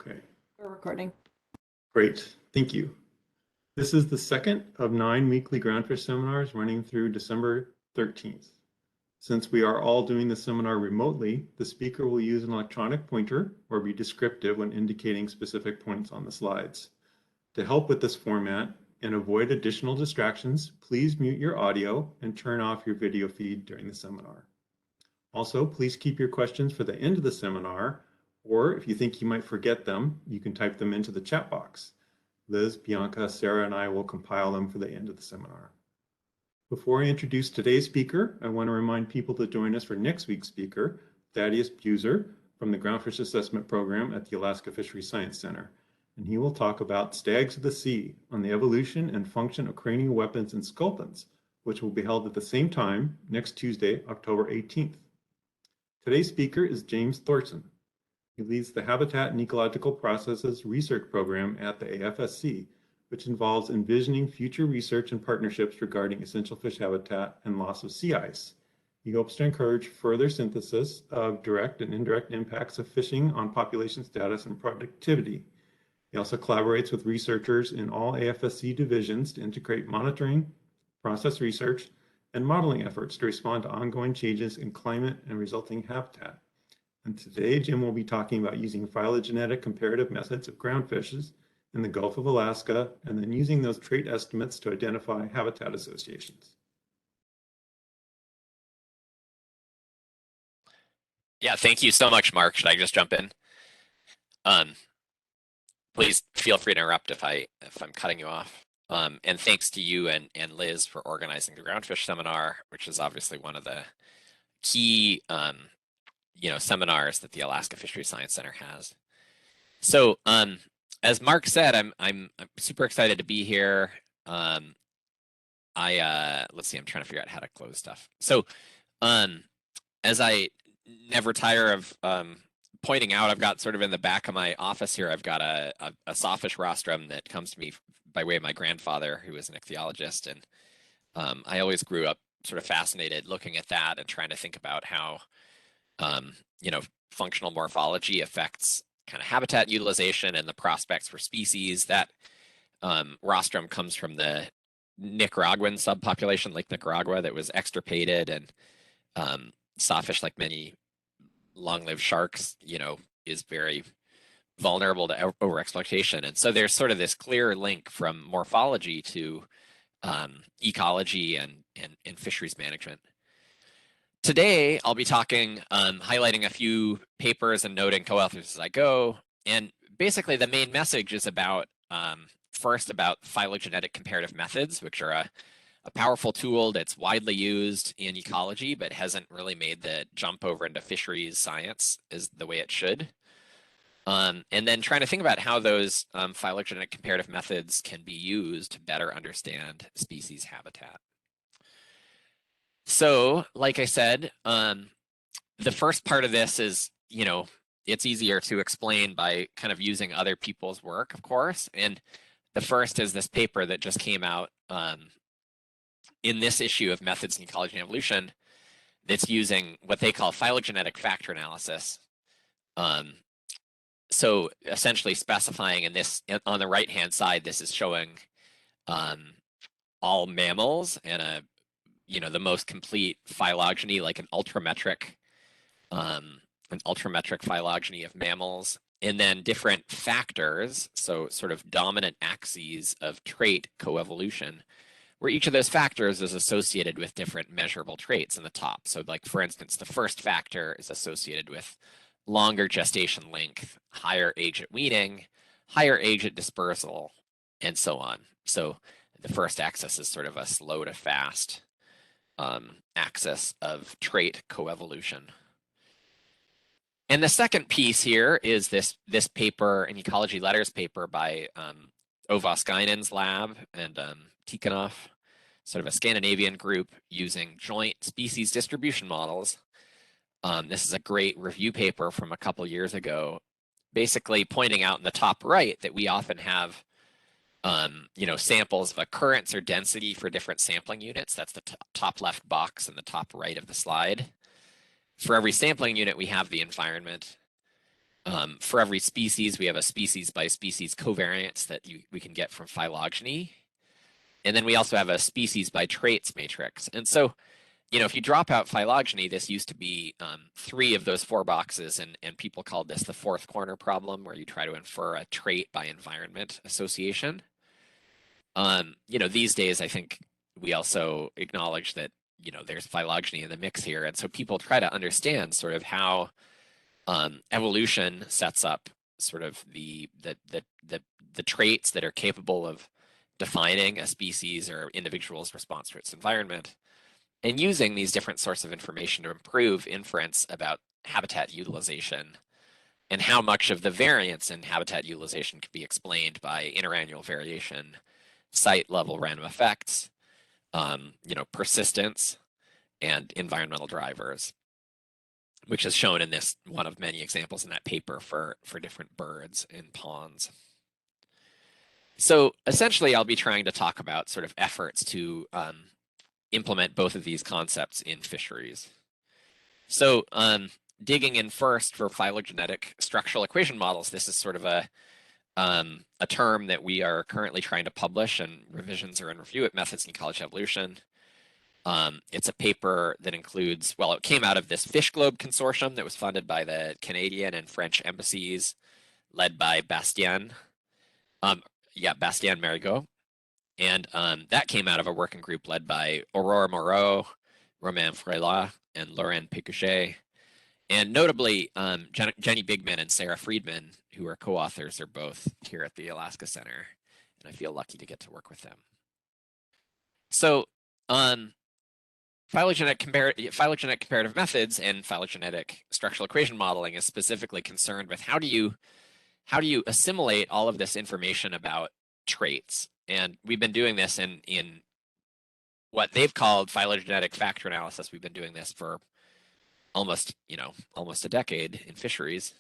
Okay, We're recording. great. Thank you. This is the second of 9 weekly groundfish seminars running through December 13th. Since we are all doing the seminar remotely, the speaker will use an electronic pointer or be descriptive when indicating specific points on the slides. To help with this format and avoid additional distractions, please mute your audio and turn off your video feed during the seminar. Also, please keep your questions for the end of the seminar, or if you think you might forget them, you can type them into the chat box. Liz, Bianca, Sarah, and I will compile them for the end of the seminar. Before I introduce today's speaker, I want to remind people to join us for next week's speaker, Thaddeus Buser from the Groundfish Assessment Program at the Alaska Fisheries Science Center. And he will talk about stags of the sea on the evolution and function of cranial weapons and sculpins, which will be held at the same time next Tuesday, October 18th. Today's speaker is James Thorson. He leads the Habitat and Ecological Processes Research Program at the AFSC, which involves envisioning future research and partnerships regarding essential fish habitat and loss of sea ice. He hopes to encourage further synthesis of direct and indirect impacts of fishing on population status and productivity. He also collaborates with researchers in all AFSC divisions to integrate monitoring, process research, and modeling efforts to respond to ongoing changes in climate and resulting habitat. And today, Jim will be talking about using phylogenetic comparative methods of groundfishes in the Gulf of Alaska, and then using those trait estimates to identify habitat associations. Yeah, thank you so much, Mark. Should I just jump in? Please feel free to interrupt if I'm cutting you off. And thanks to you and Liz for organizing the Groundfish Seminar, which is obviously one of the key seminars that the Alaska Fisheries Science Center has. So as Mark said, I'm super excited to be here. Let's see, I'm trying to figure out how to close stuff. So as I never tire of pointing out, I've got sort of in the back of my office here, I've got a sawfish rostrum that comes to me by way of my grandfather, who was an ichthyologist. And I always grew up sort of fascinated looking at that and trying to think about how, functional morphology affects kind of habitat utilization and the prospects for species. That rostrum comes from the Nicaraguan subpopulation, Lake Nicaragua, that was extirpated, and sawfish, like many long-lived sharks, is very vulnerable to overexploitation. And so there's sort of this clear link from morphology to ecology and fisheries management. Today, I'll be talking, highlighting a few papers and noting co-authors as I go. And basically, the main message is about, first, about phylogenetic comparative methods, which are a powerful tool that's widely used in ecology, but hasn't really made the jump over into fisheries science is the way it should. And then trying to think about how those phylogenetic comparative methods can be used to better understand species habitat. So, like I said, the first part of this is, it's easier to explain by kind of using other people's work, of course. And the first is this paper that just came out in this issue of Methods in Ecology and Evolution that's using what they call phylogenetic factor analysis. So essentially specifying in this, on the right-hand side, this is showing all mammals and the most complete phylogeny, like an ultrametric phylogeny of mammals, and then different factors, so sort of dominant axes of trait coevolution, where each of those factors is associated with different measurable traits in the top. So like, for instance, the first factor is associated with longer gestation length, higher age at weaning, higher age at dispersal, and so on. So the first axis is sort of a slow to fast axis of trait coevolution. And the second piece here is this paper, an Ecology Letters paper by Ovaskainen's lab and Tikhonov, sort of a Scandinavian group using joint species distribution models. This is a great review paper from a couple years ago, basically pointing out in the top right that we often have samples of occurrence or density for different sampling units. That's the top left box and the top right of the slide. For every sampling unit, we have the environment. For every species, we have a species by species covariance that we can get from phylogeny. And then we also have a species by traits matrix. And so, if you drop out phylogeny, this used to be 3 of those 4 boxes, and people called this the fourth corner problem, where you try to infer a trait by environment association. These days, I think we also acknowledge that, there's phylogeny in the mix here. And so people try to understand sort of how evolution sets up sort of the traits that are capable of defining a species or individual's response to its environment, and using these different sources of information to improve inference about habitat utilization and how much of the variance in habitat utilization could be explained by interannual variation, site level random effects, persistence, and environmental drivers, which is shown in this one of many examples in that paper for different birds in ponds. So essentially, I'll be trying to talk about sort of efforts to implement both of these concepts in fisheries. So digging in first for phylogenetic structural equation models, this is sort of a term that we are currently trying to publish, and revisions are in review at Methods in Ecology Evolution. It's a paper that includes, well, it came out of this Fish Globe consortium that was funded by the Canadian and French embassies, led by Bastien Marigot. And that came out of a working group led by Aurore Moreau, Romain Frelat, and Laurent Pécuchet. And notably, Jenny Bigman and Sarah Friedman, who are co-authors, are both here at the Alaska Center. And I feel lucky to get to work with them. So phylogenetic comparative methods and phylogenetic structural equation modeling is specifically concerned with how do you assimilate all of this information about traits. And we've been doing this in what they've called phylogenetic factor analysis. We've been doing this for almost a decade in fisheries.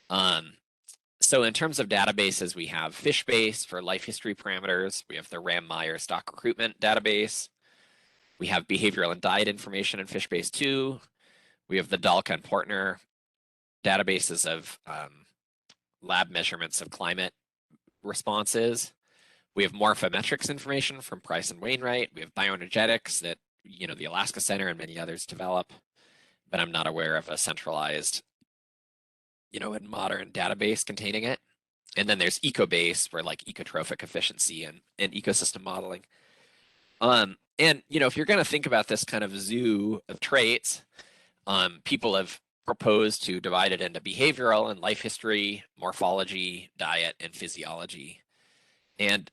So in terms of databases, we have FishBase for life history parameters. We have the Ram-Meyer stock recruitment database. We have behavioral and diet information in FishBase 2. We have the Dalka and Portner databases of lab measurements of climate responses. We have morphometrics information from Price and Wainwright. We have bioenergetics that the Alaska Center and many others develop, but I'm not aware of a centralized and modern database containing it. And then there's EcoBase for like ecotrophic efficiency and ecosystem modeling. And if you're going to think about this kind of zoo of traits, people have proposed to divide it into behavioral and life history, morphology, diet, and physiology. And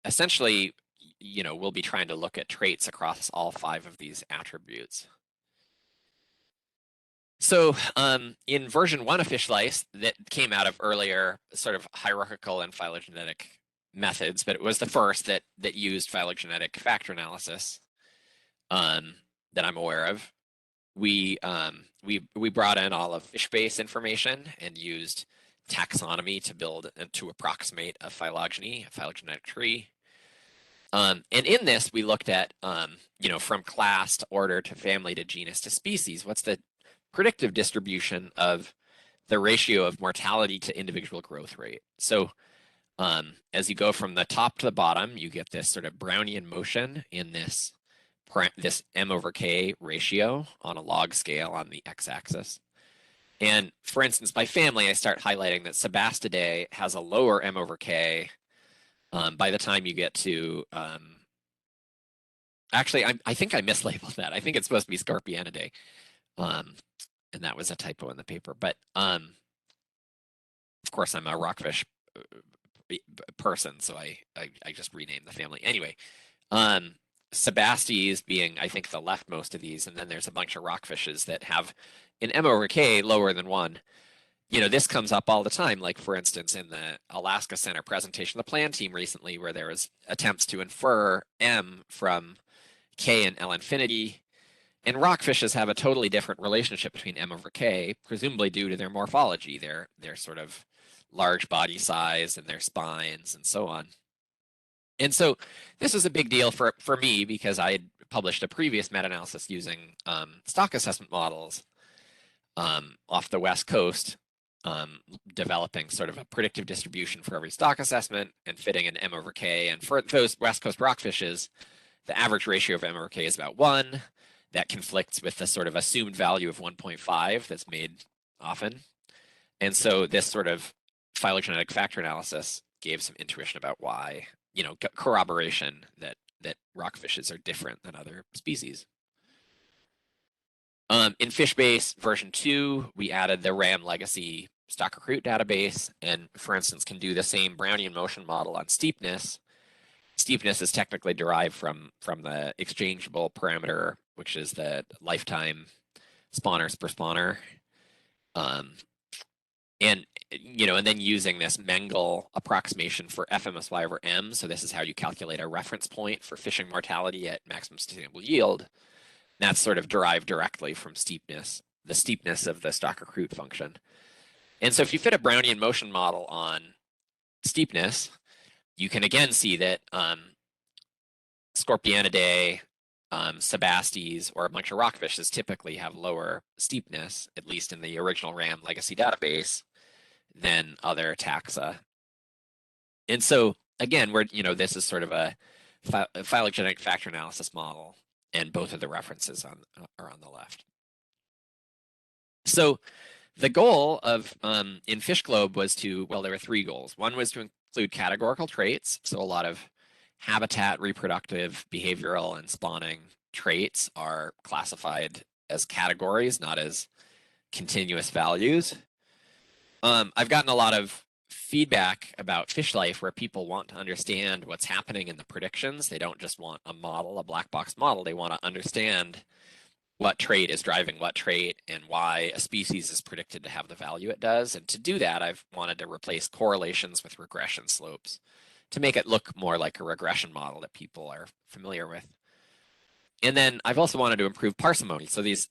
essentially, we'll be trying to look at traits across all 5 of these attributes. So in version 1 of Fish Lice that came out of earlier sort of hierarchical and phylogenetic methods, but it was the first that used phylogenetic factor analysis that I'm aware of. We brought in all of FishBase information and used taxonomy to build and to approximate a phylogenetic tree. And in this, we looked at from class to order to family to genus to species. What's the predictive distribution of the ratio of mortality to individual growth rate? So as you go from the top to the bottom, you get this sort of Brownian motion in this M/K ratio on a log scale on the x-axis. And for instance, by family, I start highlighting that Sebastidae has a lower M/K by the time you get to, actually, I think I mislabeled that. I think it's supposed to be Scorpionidae. And that was a typo in the paper. But of course, I'm a rockfish person, so I just renamed the family. Anyway, Sebastes being, I think, the leftmost of these, and then there's a bunch of rockfishes that have an M/K lower than 1. This comes up all the time, like, for instance, in the Alaska Center presentation of the plan team recently, where there was attempts to infer M from K and L infinity. And rockfishes have a totally different relationship between M/K, presumably due to their morphology, their sort of large body size and their spines and so on. And so this was a big deal for me because I had published a previous meta-analysis using stock assessment models off the West Coast developing sort of a predictive distribution for every stock assessment and fitting an M over K. And for those West Coast rockfishes, the average ratio of M over K is about 1. That conflicts with the sort of assumed value of 1.5 that's made often. And so this sort of phylogenetic factor analysis gave some intuition about why, corroboration that rockfishes are different than other species. In Fishbase version 2, we added the RAM legacy stock recruit database, and for instance, can do the same Brownian motion model on steepness. Steepness is technically derived from the exchangeable parameter, which is the lifetime spawners per spawner. And then using this Mengel approximation for FMSY over M. So this is how you calculate a reference point for fishing mortality at maximum sustainable yield. That's sort of derived directly from steepness, the steepness of the stock recruit function. And so if you fit a Brownian motion model on steepness, you can again see that Scorpionidae, Sebastes, or a bunch of rockfishes typically have lower steepness, at least in the original RAM legacy database, than other taxa. And so again, this is sort of a phylogenetic factor analysis model, and both of the references are on the left. So the goal of in FishGlobe was there were 3 goals. One was to include categorical traits. So a lot of habitat, reproductive, behavioral, and spawning traits are classified as categories, not as continuous values. I've gotten a lot of feedback about fish life where people want to understand what's happening in the predictions. They don't just want a model, a black box model. They want to understand what trait is driving what trait and why a species is predicted to have the value it does. And to do that, I've wanted to replace correlations with regression slopes to make it look more like a regression model that people are familiar with. And then I've also wanted to improve parsimony. So these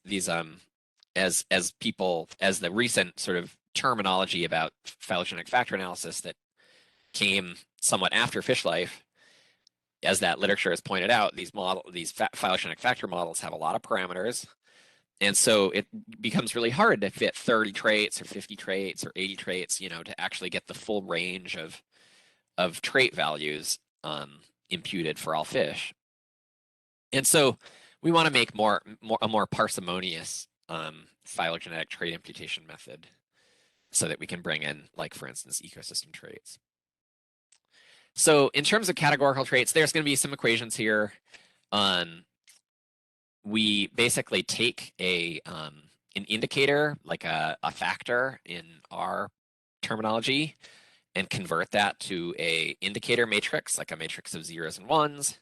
as the recent sort of terminology about phylogenetic factor analysis that came somewhat after fish life, as that literature has pointed out, these phylogenetic factor models have a lot of parameters. And so it becomes really hard to fit 30 traits or 50 traits or 80 traits, to actually get the full range of trait values imputed for all fish. And so we want to make a more parsimonious phylogenetic trait imputation method so that we can bring in, like, for instance, ecosystem traits. So in terms of categorical traits, there's going to be some equations here. We basically take an indicator, like a factor in our terminology, and convert that to a indicator matrix, like a matrix of zeros and ones.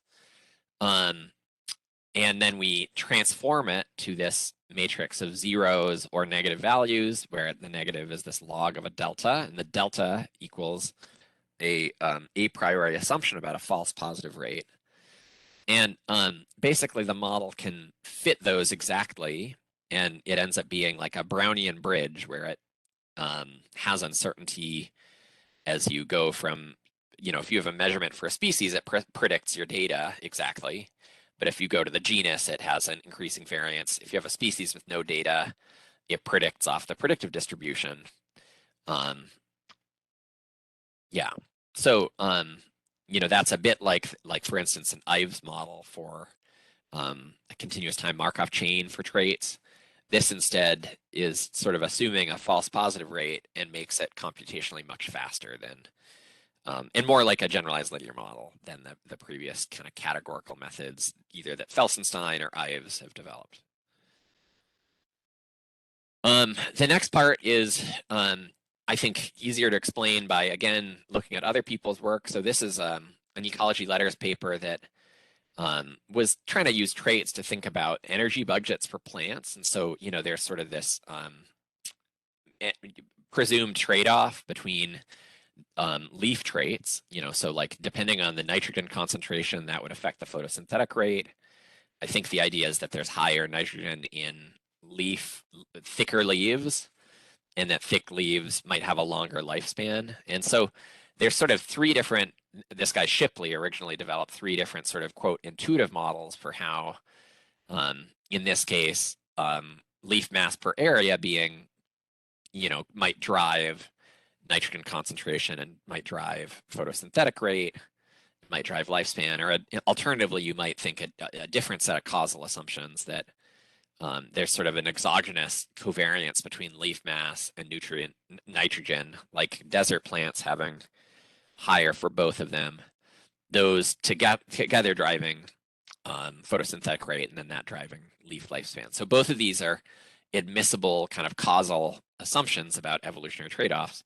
And then we transform it to this matrix of zeros or negative values, where the negative is this log of a delta, and the delta equals a priori assumption about a false positive rate. And basically the model can fit those exactly, and it ends up being like a Brownian bridge where it has uncertainty as you go from, if you have a measurement for a species, it predicts your data exactly. But if you go to the genus, it has an increasing variance. If you have a species with no data, it predicts off the predictive distribution. Yeah. So, that's a bit like for instance, an Ives model for a continuous time Markov chain for traits. This instead is sort of assuming a false positive rate and makes it computationally much faster than, and more like a generalized linear model than the previous kind of categorical methods, either that Felsenstein or Ives have developed. The next part is, I think, easier to explain by, again, looking at other people's work. So this is an Ecology Letters paper that was trying to use traits to think about energy budgets for plants. And so, there's sort of this presumed trade-off between leaf traits, so like depending on the nitrogen concentration, that would affect the photosynthetic rate. I think the idea is that there's higher nitrogen in thicker leaves, and that thick leaves might have a longer lifespan. And so there's sort of 3 different, this guy Shipley originally developed 3 different sort of, quote, intuitive models for how, in this case, leaf mass per area being might drive nitrogen concentration and might drive photosynthetic rate, might drive lifespan, or alternatively, you might think a different set of causal assumptions that there's sort of an exogenous covariance between leaf mass and nutrient nitrogen, like desert plants having higher for both of them, those together driving photosynthetic rate, and then that driving leaf lifespan. So both of these are admissible kind of causal assumptions about evolutionary trade-offs.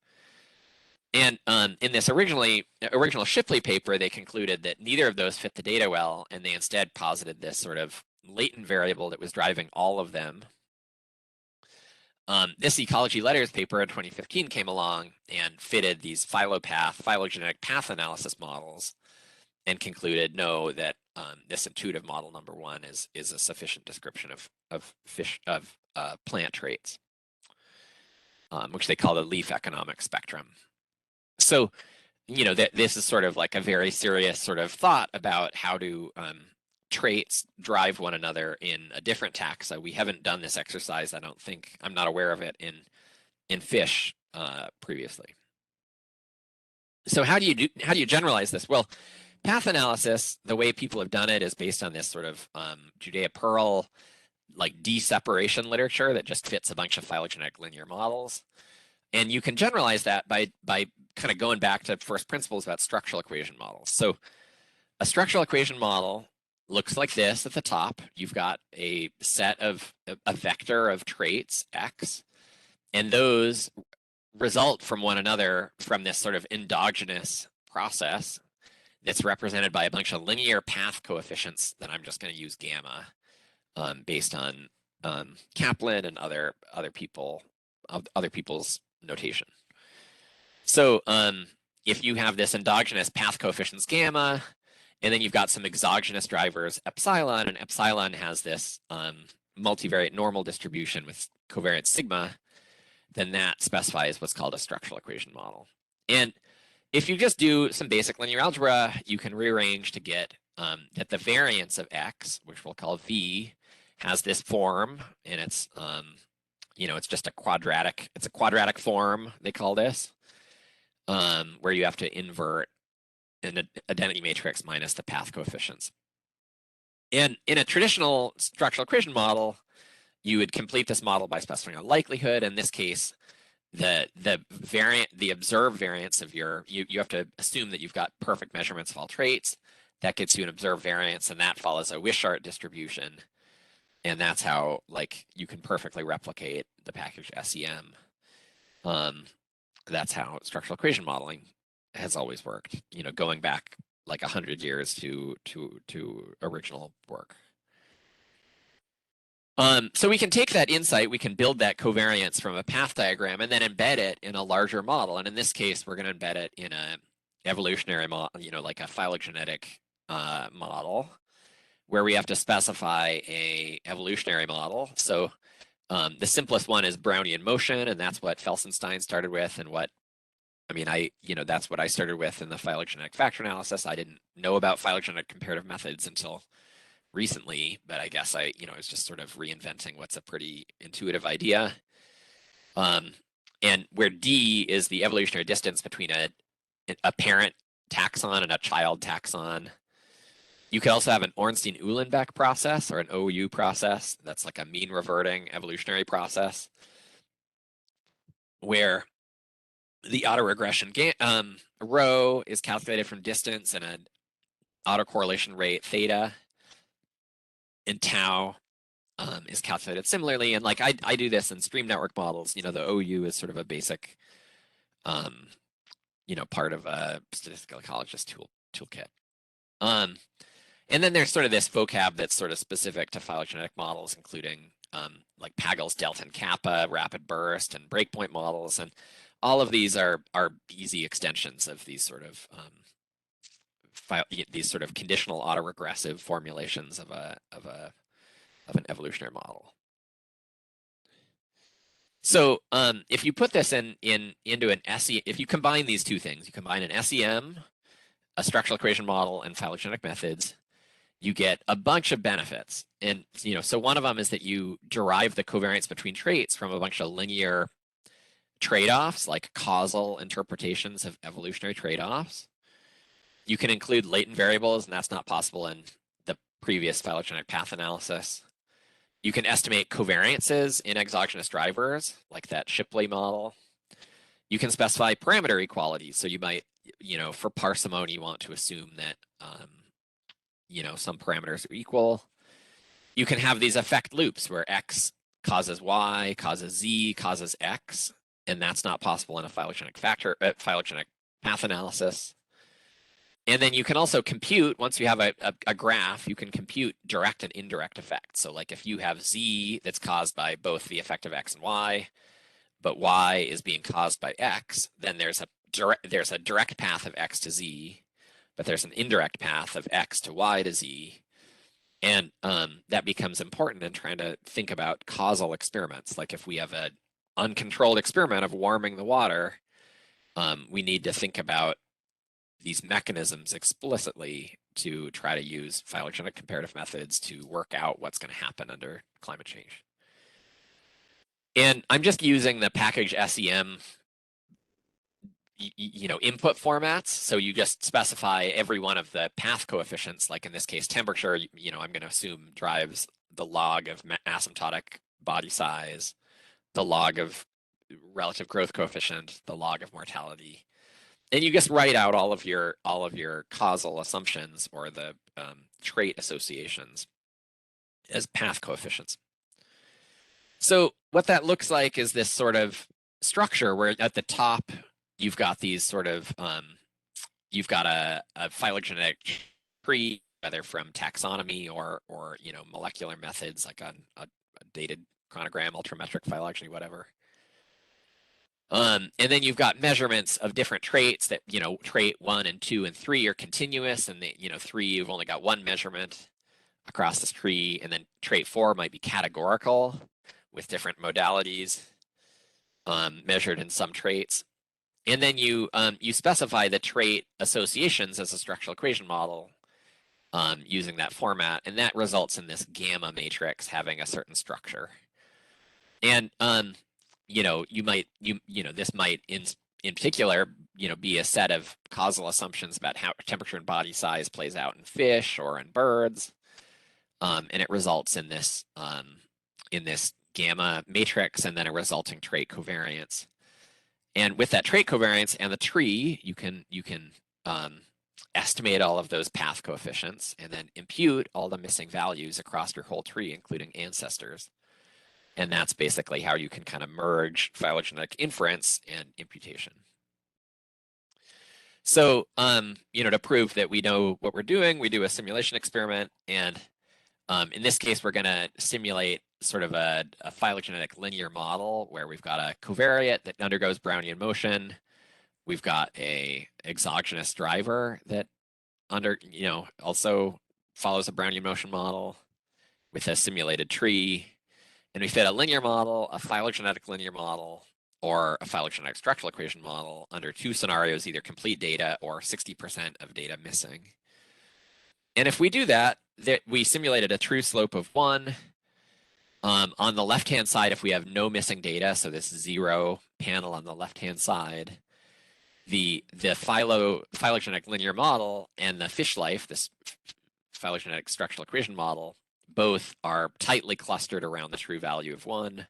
And in this original Shipley paper, they concluded that neither of those fit the data well, and they instead posited this sort of latent variable that was driving all of them. This Ecology Letters paper in 2015 came along and fitted these phylogenetic path analysis models, and concluded no, that this intuitive model number one is a sufficient description of plant traits, which they call the leaf economic spectrum. So, this is sort of like a very serious sort of thought about how do traits drive one another in a different taxa. We haven't done this exercise, I don't think. I'm not aware of it in fish previously. So how do you generalize this? Well, path analysis, the way people have done it is based on this sort of Judea-Pearl like de-separation literature that just fits a bunch of phylogenetic linear models. And you can generalize that by kind of going back to first principles about structural equation models. So a structural equation model looks like this at the top. You've got a vector of traits, X, and those result from one another from this sort of endogenous process that's represented by a bunch of linear path coefficients that I'm just going to use gamma based on Kaplan and other people's notation. So if you have this endogenous path coefficients gamma, and then you've got some exogenous drivers epsilon, and epsilon has this multivariate normal distribution with covariance sigma, then that specifies what's called a structural equation model. And if you just do some basic linear algebra, you can rearrange to get that the variance of X, which we'll call V, has this form, and it's it's just a quadratic form, they call this, where you have to invert an identity matrix minus the path coefficients. And in a traditional structural equation model, you would complete this model by specifying a likelihood. In this case, the observed variance of you have to assume that you've got perfect measurements of all traits. That gets you an observed variance, and that follows a Wishart distribution. And that's how you can perfectly replicate the package SEM. That's how structural equation modeling has always worked, going back like 100 years to original work. So we can take that insight, we can build that covariance from a path diagram and then embed it in a larger model. And in this case, we're going to embed it in a evolutionary model, like a phylogenetic model, where we have to specify a evolutionary model. So the simplest one is Brownian motion, and that's what Felsenstein started with, and that's what I started with in the phylogenetic factor analysis. I didn't know about phylogenetic comparative methods until recently, but I guess I was just sort of reinventing what's a pretty intuitive idea. And where D is the evolutionary distance between a parent taxon and a child taxon. You could also have an Ornstein-Uhlenbeck process or an OU process. That's like a mean reverting evolutionary process where the autoregression rho is calculated from distance and an autocorrelation rate theta, and tau is calculated similarly. And I do this in stream network models. The OU is sort of a basic, part of a statistical ecologist toolkit. And then there's sort of this vocab that's sort of specific to phylogenetic models, including like Pagel's delta and kappa, rapid burst, and breakpoint models. And all of these are easy extensions of these sort of conditional autoregressive formulations of an evolutionary model. So if you put this into an SEM, if you combine these two things, you combine an SEM, a structural equation model, and phylogenetic methods, you get a bunch of benefits. And so one of them is that you derive the covariance between traits from a bunch of linear trade-offs, like causal interpretations of evolutionary trade-offs. You can include latent variables, and that's not possible in the previous phylogenetic path analysis. You can estimate covariances in exogenous drivers, like that Shipley model. You can specify parameter equalities. So you might, for parsimony, you want to assume that, some parameters are equal. You can have these effect loops where X causes Y, causes Z, causes X, and that's not possible in a phylogenetic path analysis. And then you can also compute, once you have a graph, you can compute direct and indirect effects. So like if you have Z that's caused by both the effect of X and Y, but Y is being caused by X, then there's a direct path of X to Z, but there's an indirect path of X to Y to Z. And that becomes important in trying to think about causal experiments. Like if we have an uncontrolled experiment of warming the water, we need to think about these mechanisms explicitly to try to use phylogenetic comparative methods to work out what's going to happen under climate change. And I'm just using the package SEM input formats. So you just specify every one of the path coefficients, like in this case, temperature, I'm going to assume drives the log of asymptotic body size, the log of relative growth coefficient, the log of mortality. And you just write out all of your causal assumptions or the trait associations as path coefficients. So what that looks like is this sort of structure where at the top you've got these sort of you've got a phylogenetic tree, whether from taxonomy or molecular methods like a dated chronogram, ultrametric phylogeny, whatever. And then you've got measurements of different traits that, trait 1 and 2 and 3 are continuous, and 3 you've only got one measurement across this tree, and then trait 4 might be categorical with different modalities measured in some traits. And then you specify the trait associations as a structural equation model using that format, and that results in this gamma matrix having a certain structure. And this might in particular, be a set of causal assumptions about how temperature and body size plays out in fish or in birds, and it results in this gamma matrix and then a resulting trait covariance. And with that trait covariance and the tree, you can estimate all of those path coefficients and then impute all the missing values across your whole tree, including ancestors. And that's basically how you can kind of merge phylogenetic inference and imputation. So, to prove that we know what we're doing, we do a simulation experiment. And in this case, we're going to simulate sort of a phylogenetic linear model where we've got a covariate that undergoes Brownian motion. We've got a exogenous driver that also follows a Brownian motion model with a simulated tree. And we fit a linear model, a phylogenetic linear model, or a phylogenetic structural equation model under 2 scenarios, either complete data or 60% of data missing. And if we do that, we simulated a true slope of 1. On the left-hand side, if we have no missing data, so this 0 panel on the left-hand side, the phylogenetic linear model and the fish life, this phylogenetic structural equation model, both are tightly clustered around the true value of 1.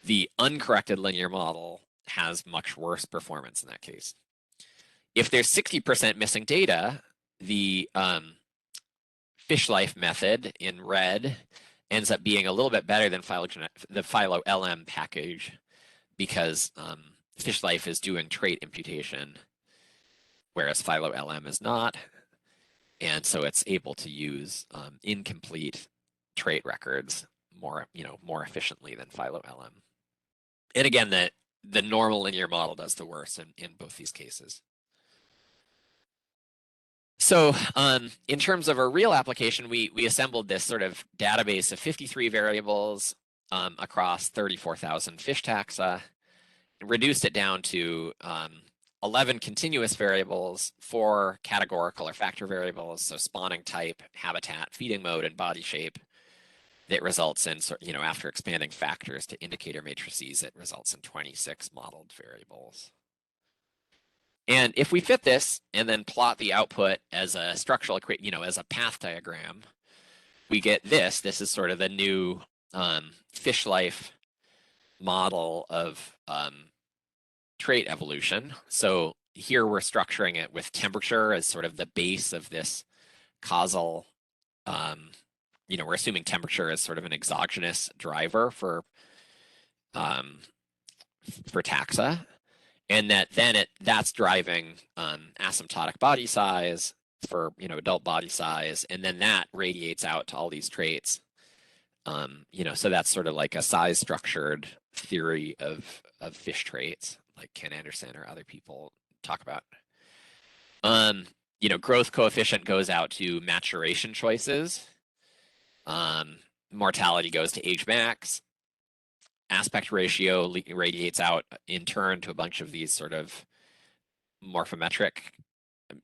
The uncorrected linear model has much worse performance in that case. If there's 60% missing data, the fish life method in red ends up being a little bit better than the Phylo-LM package because fish life is doing trait imputation, whereas Phylo-LM is not. And so it's able to use incomplete trait records more efficiently than Phylo-LM. And again, the normal linear model does the worst in both these cases. So in terms of a real application, we assembled this sort of database of 53 variables across 34,000 fish taxa, and reduced it down to 11 continuous variables, 4 categorical or factor variables, so spawning type, habitat, feeding mode, and body shape. that results in, after expanding factors to indicator matrices, it results in 26 modeled variables. And if we fit this and then plot the output as a structural, as a path diagram, we get this. This is sort of the new fish life model of trait evolution. So here we're structuring it with temperature as sort of the base of this causal, we're assuming temperature is sort of an exogenous driver for taxa, and that's driving asymptotic body size for adult body size, and then that radiates out to all these traits. So that's sort of like a size structured theory of fish traits, like Ken Anderson or other people talk about. Growth coefficient goes out to maturation choices. Mortality goes to age max. Aspect ratio radiates out in turn to a bunch of these sort of morphometric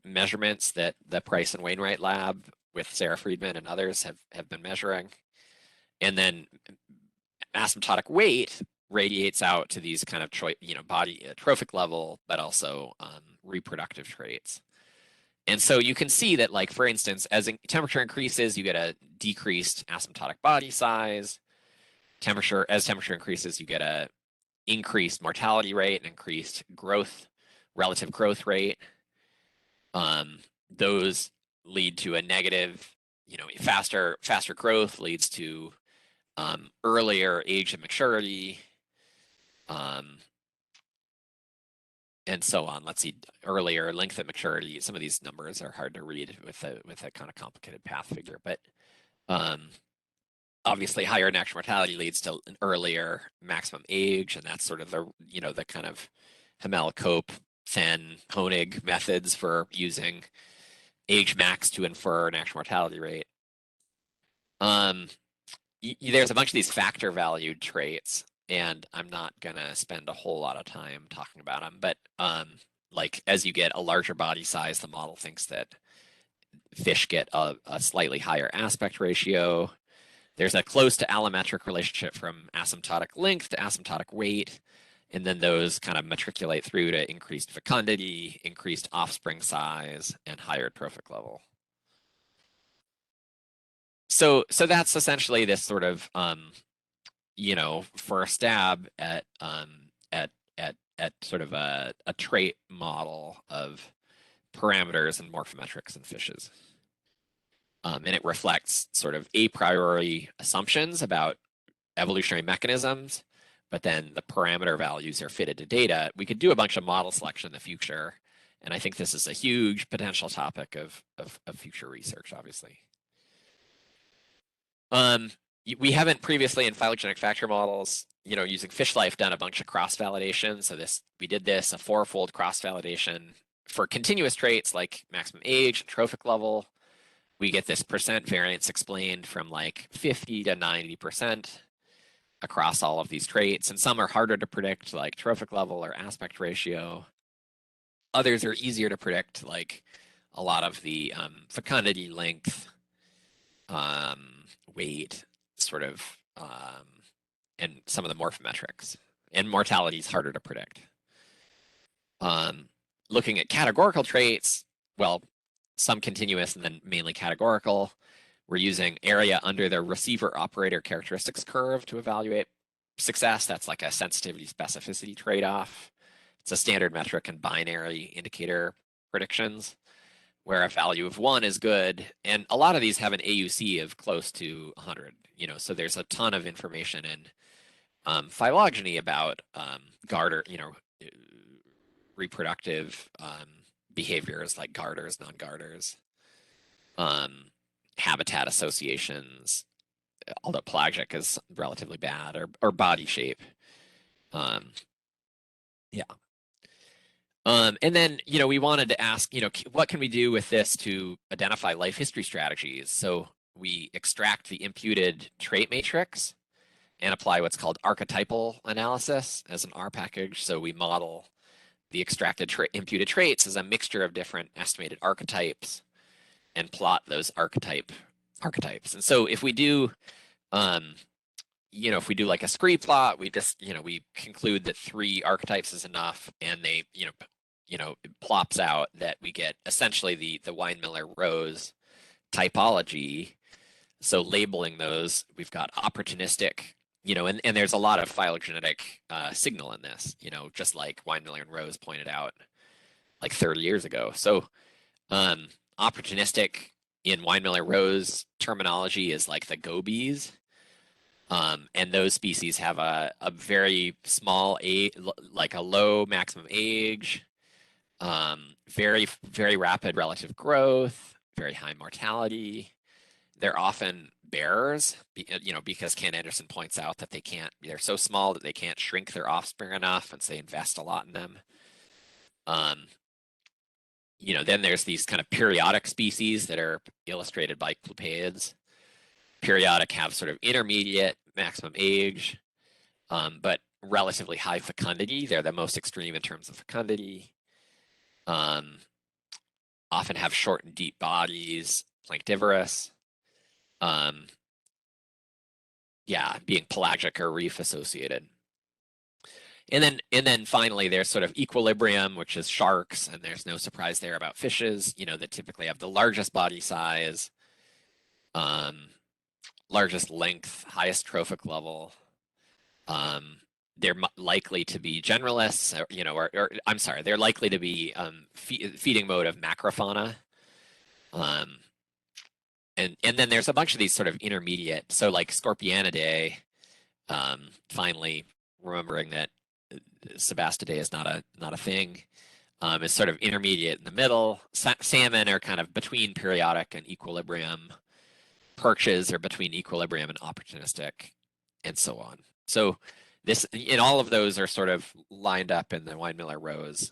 measurements that the Price and Wainwright lab with Sarah Friedman and others have been measuring. And then asymptotic weight radiates out to these kind of body trophic level, but also reproductive traits. And so you can see that, like, for instance, as temperature increases, you get a decreased asymptotic body size. As temperature increases, you get a increased mortality rate and increased relative growth rate. Those lead to a negative, faster growth leads to earlier age of maturity, and so on. Let's see, earlier length of maturity. Some of these numbers are hard to read with a kind of complicated path figure, but obviously higher natural mortality leads to an earlier maximum age, and that's sort of the kind of Hamel-Cope, Fenn, Honig methods for using age max to infer natural mortality rate. There's a bunch of these factor valued traits, and I'm not gonna spend a whole lot of time talking about them, but like as you get a larger body size, the model thinks that fish get a slightly higher aspect ratio. There's a close to allometric relationship from asymptotic length to asymptotic weight, and then those kind of matriculate through to increased fecundity, increased offspring size, and higher trophic level. So that's essentially this sort of for a stab at sort of a trait model of parameters and morphometrics in fishes. And it reflects sort of a priori assumptions about evolutionary mechanisms, but then the parameter values are fitted to data. We could do a bunch of model selection in the future, and I think this is a huge potential topic of future research, obviously. We haven't previously in phylogenetic factor models, using fish life, done a bunch of cross-validation. So we did a 4-fold cross-validation for continuous traits like maximum age and trophic level. We get this percent variance explained from like 50 to 90% across all of these traits. And some are harder to predict, like trophic level or aspect ratio. Others are easier to predict, like a lot of the fecundity, length, weight, sort of, and some of the morphometrics. And mortality is harder to predict. Looking at categorical traits, well, some continuous and then mainly categorical. We're using area under the receiver operator characteristics curve to evaluate success. That's like a sensitivity specificity trade-off. It's a standard metric in binary indicator predictions, where a value of 1 is good. And a lot of these have an AUC of close to 100, so there's a ton of information in phylogeny about garter, reproductive behaviors like garters, non-garters, habitat associations, although pelagic is relatively bad, or body shape. Yeah. And then, we wanted to ask, what can we do with this to identify life history strategies? So we extract the imputed trait matrix and apply what's called archetypal analysis as an R package. So we model the extracted imputed traits as a mixture of different estimated archetypes and plot those archetypes. And so if we do if we do like a scree plot, we just, we conclude that 3 archetypes is enough, and they, it plops out that we get essentially the Weinmiller-Rose typology. So labeling those, we've got opportunistic, and there's a lot of phylogenetic signal in this, just like Weinmiller and Rose pointed out like 30 years ago. So opportunistic in Weinmiller-Rose terminology is like the gobies. And those species have a very small age, like a low maximum age, very, very rapid relative growth, very high mortality. They're often bearers, because Ken Anderson points out that they're so small that they can't shrink their offspring enough, and so they invest a lot in them. Then there's these kind of periodic species that are illustrated by clupeids. Periodic have sort of intermediate maximum age, but relatively high fecundity. They're the most extreme in terms of fecundity. Often have short and deep bodies, planktivorous. Being pelagic or reef associated. And then finally, there's sort of equilibrium, which is sharks, and there's no surprise there about fishes, that typically have the largest body size, largest length, highest trophic level. They're likely to be generalists, or I'm sorry, they're likely to be feeding mode of macrofauna. And then there's a bunch of these sort of intermediate, so like Scorpionidae, finally remembering that Sebastidae is not a thing, is sort of intermediate in the middle. Salmon are kind of between periodic and equilibrium. Perches are between equilibrium and opportunistic, and so on. So all of those are sort of lined up in the Weinmiller-Rose,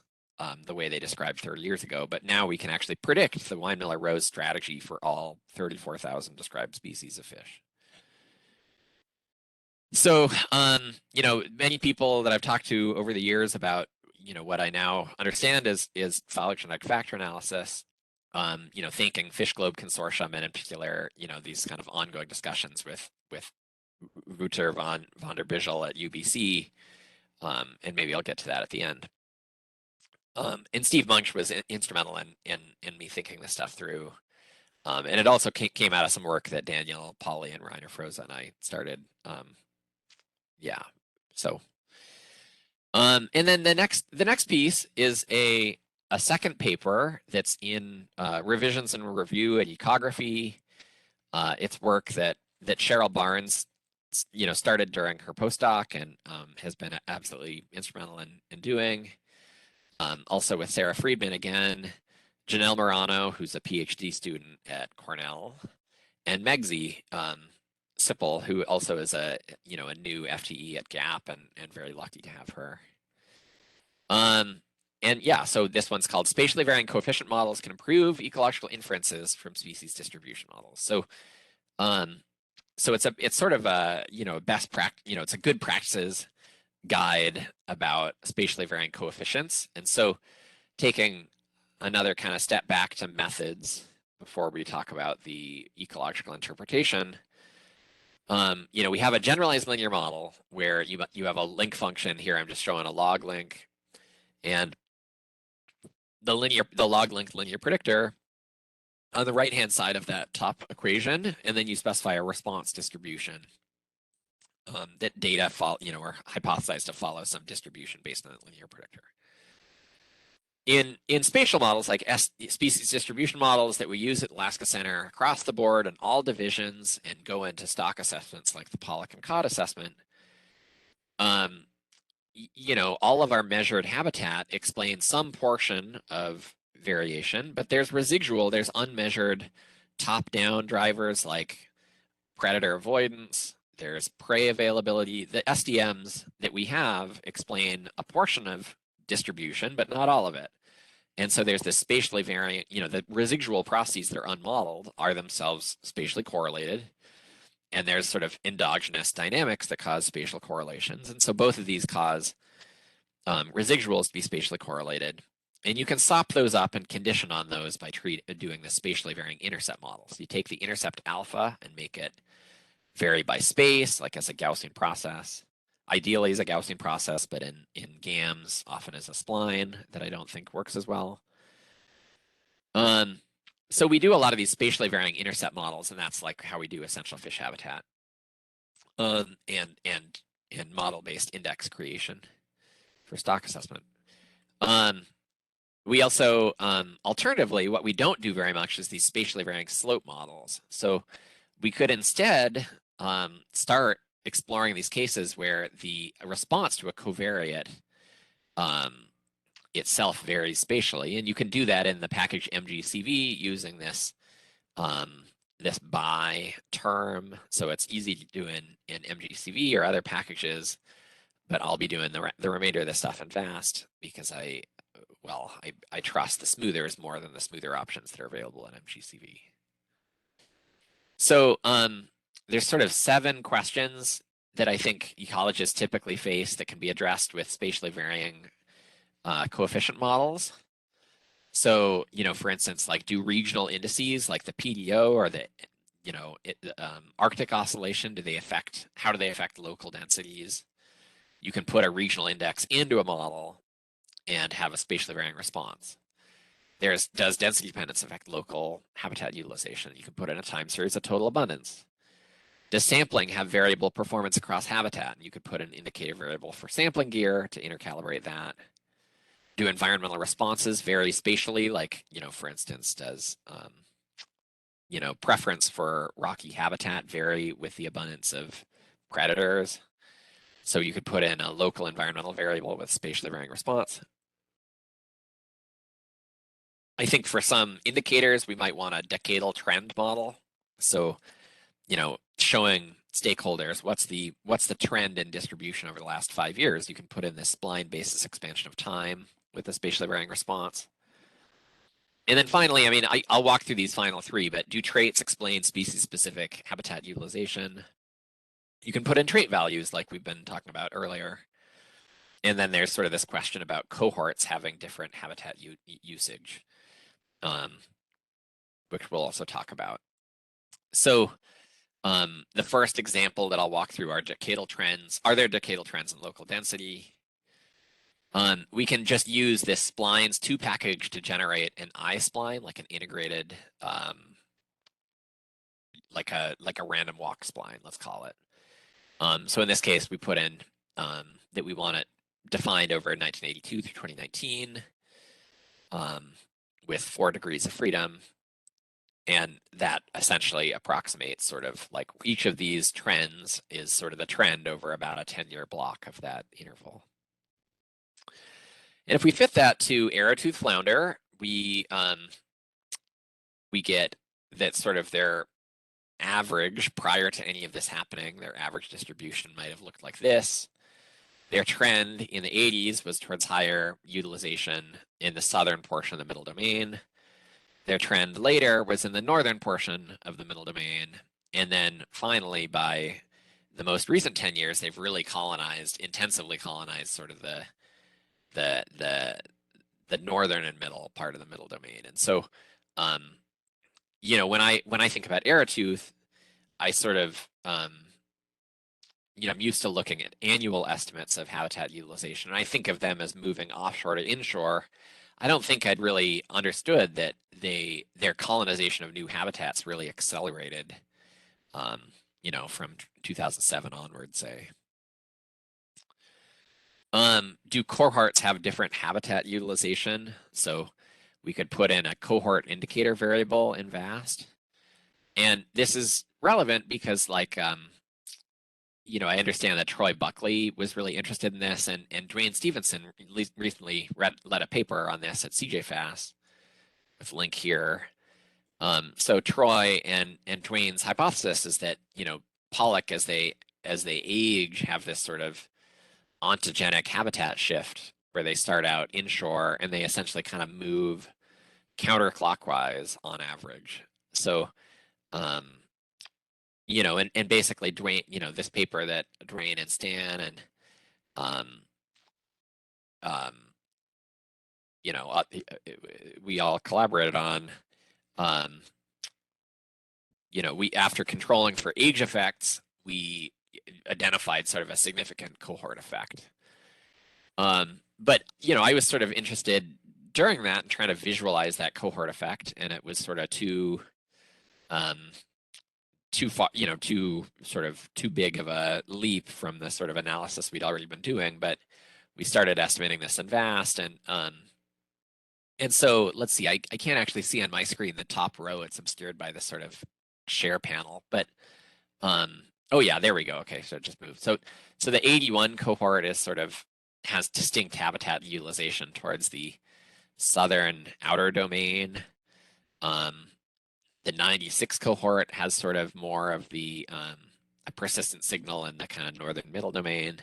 the way they described 30 years ago. But now we can actually predict the Weinmiller-Rose strategy for all 34,000 described species of fish. So, many people that I've talked to over the years about, what I now understand is phylogenetic factor analysis, thinking Fish Globe Consortium, and in particular, these kind of ongoing discussions with Wouter van der Bijl at UBC, and maybe I'll get to that at the end. And Steve Munch was instrumental in me thinking this stuff through. And it also came out of some work that Daniel Pauly and Rainer Froese and I started. And then the next piece is a second paper that's in Revisions and Review at Ecography. It's work that Cheryl Barnes, started during her postdoc and has been absolutely instrumental in doing. Also with Sarah Friedman again, Janelle Morano, who's a PhD student at Cornell, and Megzi Sippel, who also is a new FTE at GAP, and very lucky to have her. So this one's called Spatially Varying Coefficient Models Can Improve Ecological Inferences from Species Distribution Models. So it's sort of a best practice, it's a good practices guide about spatially varying coefficients. And so taking another kind of step back to methods before we talk about the ecological interpretation, we have a generalized linear model where you have a link function here. I'm just showing a log link, and the log link linear predictor on the right-hand side of that top equation, and then you specify a response distribution that data are hypothesized to follow some distribution based on that linear predictor. In spatial models like species distribution models that we use at Alaska Center across the board in all divisions and go into stock assessments like the pollock and cod assessment, all of our measured habitat explains some portion of variation, but there's unmeasured top-down drivers like predator avoidance, there's prey availability. The SDMs that we have explain a portion of distribution, but not all of it. And so there's this spatially variant, the residual processes that are unmodeled are themselves spatially correlated. And there's sort of endogenous dynamics that cause spatial correlations. And so both of these cause residuals to be spatially correlated. And you can sop those up and condition on those by doing the spatially varying intercept models. You take the intercept alpha and make it vary by space, like as a Gaussian process. Ideally as a Gaussian process, but in GAMS often as a spline that I don't think works as well. So we do a lot of these spatially varying intercept models, and that's like how we do essential fish habitat. And model-based index creation for stock assessment. We also, alternatively, what we don't do very much is these spatially varying slope models. So we could instead start exploring these cases where the response to a covariate itself varies spatially, and you can do that in the package MGCV using this this by term. So it's easy to do in MGCV or other packages, but I'll be doing the remainder of this stuff in FAST because I trust the smoothers more than the smoother options that are available in MGCV. So there's sort of 7 questions that I think ecologists typically face that can be addressed with spatially varying coefficient models. So, for instance, like do regional indices like the PDO or the, Arctic oscillation, how do they affect local densities? You can put a regional index into a model and have a spatially varying response. Does density dependence affect local habitat utilization? You can put in a time series of total abundance. Does sampling have variable performance across habitat? You could put an indicator variable for sampling gear to intercalibrate that. Do environmental responses vary spatially? Like, for instance, does, preference for rocky habitat vary with the abundance of predators? So you could put in a local environmental variable with spatially varying response. I think for some indicators, we might want a decadal trend model. So, showing stakeholders what's the trend in distribution over the last 5 years. You can put in this spline basis expansion of time with a spatially varying response. And then finally, I'll walk through these final 3, but do traits explain species-specific habitat utilization? You can put in trait values like we've been talking about earlier. And then there's sort of this question about cohorts having different habitat usage, which we'll also talk about. So the first example that I'll walk through are decadal trends. Are there decadal trends in local density? We can just use this splines 2 package to generate an I-spline, like an integrated, like a random walk spline, let's call it. So in this case, we put in that we want it defined over 1982 through 2019 with 4 degrees of freedom. And that essentially approximates sort of like each of these trends is sort of the trend over about a 10-year block of that interval. And if we fit that to arrowtooth flounder, we get that sort of their average prior to any of this happening, their average distribution might have looked like this. Their trend in the 80s was towards higher utilization in the southern portion of the middle domain. Their trend later was in the northern portion of the middle domain. And then finally, by the most recent 10 years, they've really intensively colonized sort of the northern and middle part of the middle domain. And so, when I think about arrowtooth, I sort of, I'm used to looking at annual estimates of habitat utilization, and I think of them as moving offshore to inshore. I don't think I'd really understood that their colonization of new habitats really accelerated, from 2007 onward, say. Do cohorts have different habitat utilization? So we could put in a cohort indicator variable in VAST. And this is relevant because I understand that Troy Buckley was really interested in this, and Dwayne Stevenson recently led a paper on this at CJFAS with a link here. So Troy and Dwayne's hypothesis is that, pollock as they age have this sort of ontogenic habitat shift where they start out inshore and they essentially kind of move counterclockwise on average. So, and basically Dwayne, this paper that Dwayne and Stan and, we all collaborated on, we, after controlling for age effects, we identified sort of a significant cohort effect. But I was sort of interested during that and trying to visualize that cohort effect, and it was sort of too far, too big of a leap from the sort of analysis we'd already been doing. But we started estimating this in VAST, and so let's see, I can't actually see on my screen the top row. It's obscured by the sort of share panel, but oh yeah, there we go. Okay, so it just moved. So the 81 cohort is sort of has distinct habitat utilization towards the southern outer domain. The 96 cohort has sort of more of the a persistent signal in the kind of northern middle domain.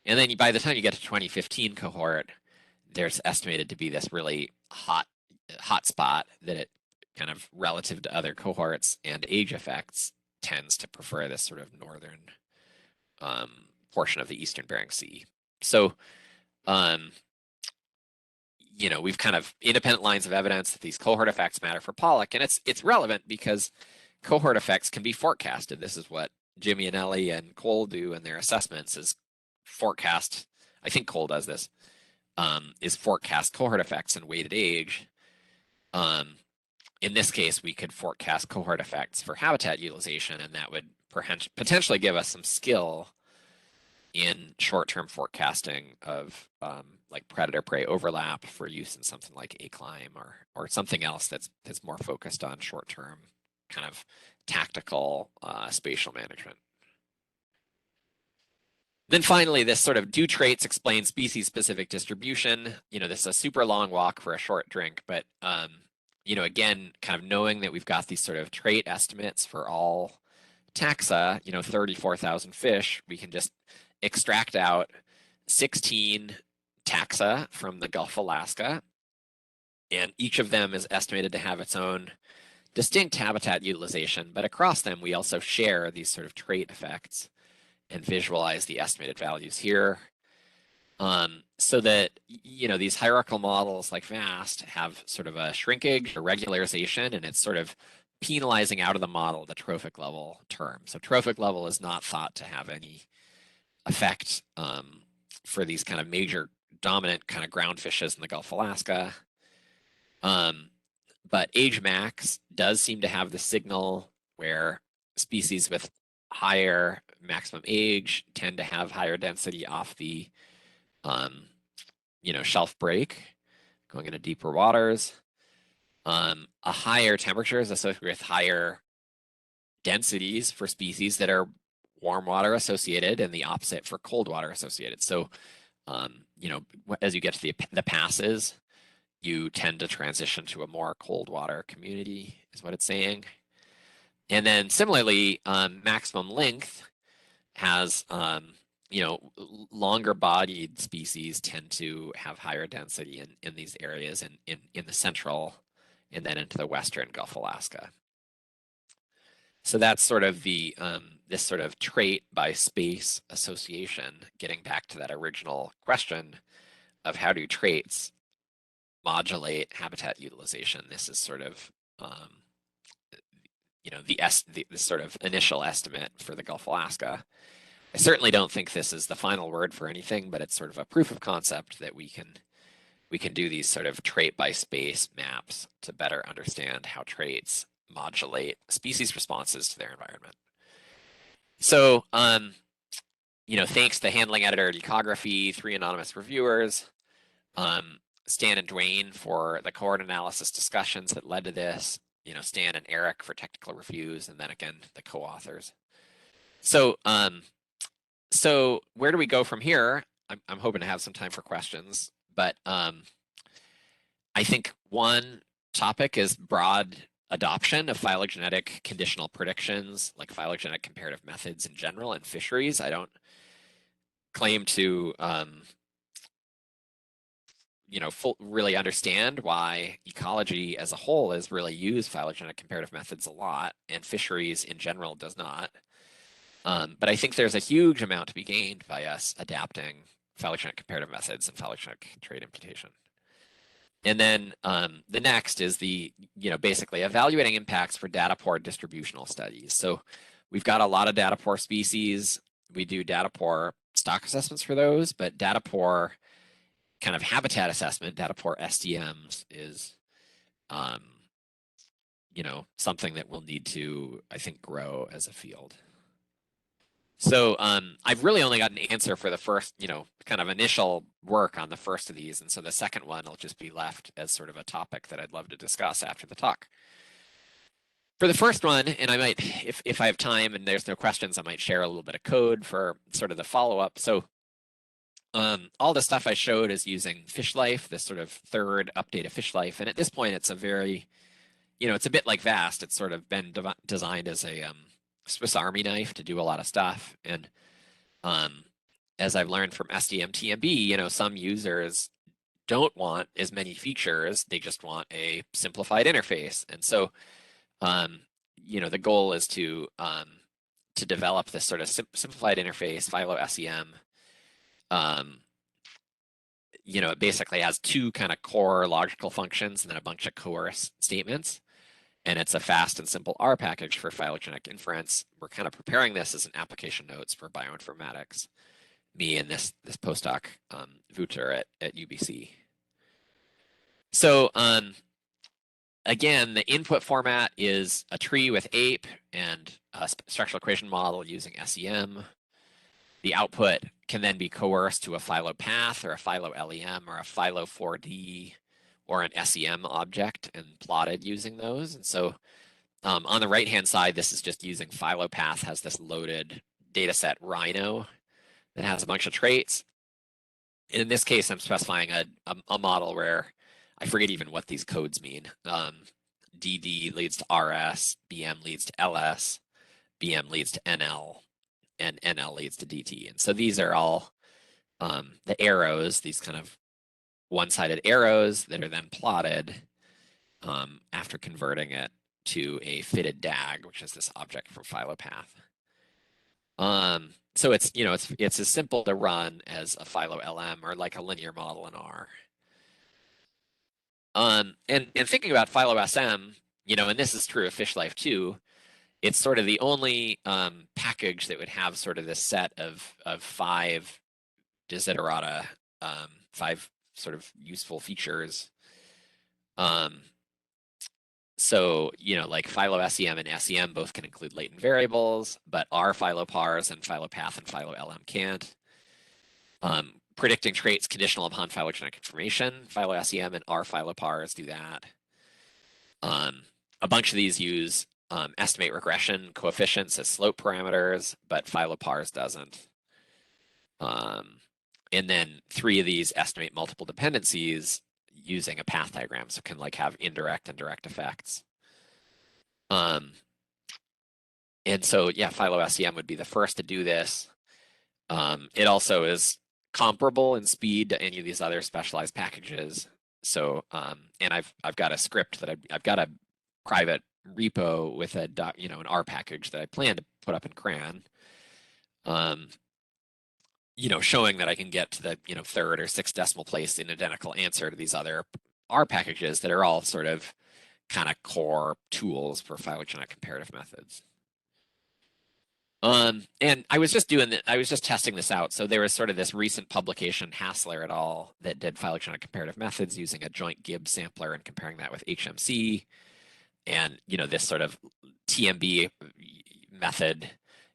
And then by the time you get to 2015 cohort, there's estimated to be this really hot spot that it kind of relative to other cohorts and age effects tends to prefer this sort of northern portion of the eastern Bering Sea. So, we've kind of independent lines of evidence that these cohort effects matter for pollock, and it's relevant because cohort effects can be forecasted. This is what Jimmy and Ellie and Cole do in their assessments, is forecast. I think Cole does this, is forecast cohort effects and weighted age. In this case, we could forecast cohort effects for habitat utilization, and that would potentially give us some skill in short-term forecasting of like predator-prey overlap for use in something like ACLIMB or something else that's more focused on short-term kind of tactical spatial management. Then finally, this sort of do traits explain species-specific distribution. This is a super long walk for a short drink, but again, kind of knowing that we've got these sort of trait estimates for all taxa, 34,000 fish, we can just extract out 16 taxa from the Gulf of Alaska, and each of them is estimated to have its own distinct habitat utilization, but across them we also share these sort of trait effects and visualize the estimated values here. So that, these hierarchical models like VAST have sort of a shrinkage or regularization, and it's sort of penalizing out of the model the trophic level term. So trophic level is not thought to have any effect for these kind of major dominant kind of ground fishes in the Gulf of Alaska. But age max does seem to have the signal where species with higher maximum age tend to have higher density off the shelf break going into deeper waters. A higher temperature is associated with higher densities for species that are warm water associated, and the opposite for cold water associated. So, as you get to the passes, you tend to transition to a more cold water community, is what it's saying. And then similarly, maximum length has, longer bodied species tend to have higher density in these areas in the central and then into the western Gulf of Alaska. So that's sort of the this sort of trait by space association, getting back to that original question of how do traits modulate habitat utilization. This is sort of the sort of initial estimate for the Gulf of Alaska. I certainly don't think this is the final word for anything, but it's sort of a proof of concept that we can do these sort of trait by space maps to better understand how traits modulate species responses to their environment. So, thanks to handling editor Ecography, 3 anonymous reviewers, Stan and Dwayne for the cohort analysis discussions that led to this, Stan and Eric for technical reviews, and then again, the co-authors. So, so where do we go from here? I'm hoping to have some time for questions, but I think one topic is broad adoption of phylogenetic conditional predictions, like phylogenetic comparative methods in general in fisheries. I don't claim to, really understand why ecology as a whole has really used phylogenetic comparative methods a lot, and fisheries in general does not. But I think there's a huge amount to be gained by us adapting phylogenetic comparative methods and phylogenetic trait imputation. And then the next is basically evaluating impacts for data poor distributional studies. So we've got a lot of data poor species. We do data poor stock assessments for those, but data poor kind of habitat assessment, data poor SDMs is, something that we'll need to, I think, grow as a field. So I've really only got an answer for the first, kind of initial work on the first of these. And so the second one will just be left as sort of a topic that I'd love to discuss after the talk. For the first one, and I might, if I have time and there's no questions, I might share a little bit of code for sort of the follow-up. So all the stuff I showed is using fish life, this sort of third update of fish life. And at this point, it's a very, it's a bit like VAST. It's sort of been designed as a Swiss Army knife to do a lot of stuff. And as I've learned from SDM-TMB, some users don't want as many features. They just want a simplified interface. And so, the goal is to develop this sort of simplified interface, Philo-SEM. It basically has two kind of core logical functions and then a bunch of coerce statements. And it's a fast and simple R package for phylogenetic inference. We're kind of preparing this as an application notes for bioinformatics. Me and this postdoc, Wouter at UBC. So again, the input format is a tree with ape and a structural equation model using SEM. The output can then be coerced to a Phylo path or a Phylo LEM or a Phylo 4D or an SEM object and plotted using those. And so on the right-hand side, this is just using PhyloPath, has this loaded dataset Rhino that has a bunch of traits. And in this case, I'm specifying a model where I forget even what these codes mean. DD leads to RS, BM leads to LS, BM leads to NL, and NL leads to DT. And so these are all the arrows, these kind of one-sided arrows that are then plotted after converting it to a fitted DAG, which is this object from PhyloPath. So it's as simple to run as a Phylo LM or like a linear model in R. And thinking about Phylo SM, and this is true of FishLife too, it's sort of the only package that would have sort of this set of 5 desiderata, 5 sort of useful features. So, like Phylo-SEM and SEM both can include latent variables, but R phylopars and PhyloPath and Phylo-LM can't. Predicting traits conditional upon phylogenetic information, Phylo-SEM and R phylopars do that. A bunch of these use estimate regression coefficients as slope parameters, but PhyloPars doesn't. And then 3 of these estimate multiple dependencies using a path diagram, so can like have indirect and direct effects. And so yeah, Phylo-SEM would be the first to do this. It also is comparable in speed to any of these other specialized packages. So and I've got a script that I've got a private repo with an R package that I plan to put up in CRAN. Showing that I can get to the 3rd or 6th decimal place in identical answer to these other R packages that are all sort of kind of core tools for phylogenetic comparative methods. And I was just testing this out. So there was sort of this recent publication, Hassler et al., that did phylogenetic comparative methods using a joint Gibbs sampler and comparing that with HMC. And this sort of TMB method